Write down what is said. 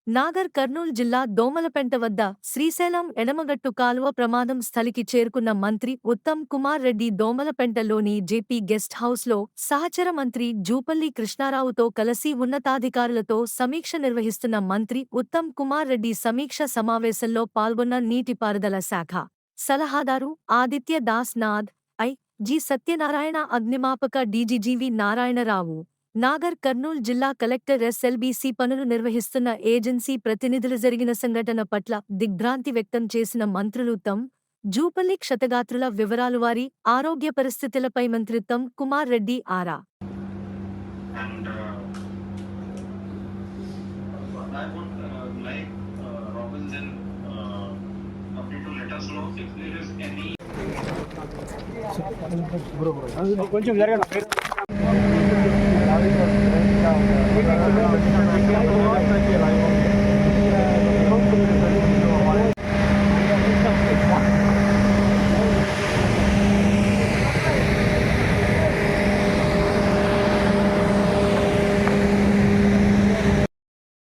నాగర్ కర్నూల్ జిల్లా దోమలపెంట వద్ద శ్రీశైలం ఎడమగట్టు కాలువ ప్రమాదం స్థలికి చేరుకున్న మంత్రి ఉత్తమ్ కుమార్ రెడ్డి దోమలపెంటలోని జేపీ గెస్ట్ హౌస్లో సహచర మంత్రి జూపల్లి కృష్ణారావుతో కలిసి ఉన్నతాధికారులతో సమీక్ష నిర్వహిస్తున్న మంత్రి ఉత్తమ్ కుమార్ రెడ్డి సమీక్ష సమావేశంలో పాల్గొన్న నీటిపారుదల శాఖ సలహాదారు ఆదిత్య దాస్ నాథ్ జి సత్యనారాయణ అగ్నిమాపక డీజీజీవి నారాయణరావు నాగర్ కర్నూల్ జిల్లా కలెక్టర్ ఎస్ఎల్బీసీ పనులు నిర్వహిస్తున్న ఏజెన్సీ ప్రతినిధులు జరిగిన సంఘటన పట్ల దిగ్భ్రాంతి వ్యక్తం చేసిన మంత్రులు తమ్ జూపల్లి క్షతగాత్రుల వివరాలు వారి ఆరోగ్య పరిస్థితులపై మంత్రి ఉత్తమ్ కుమార్ రెడ్డి ఆరా And I would like Robinson company to let us know if there is any. కొంచెం జరగండి.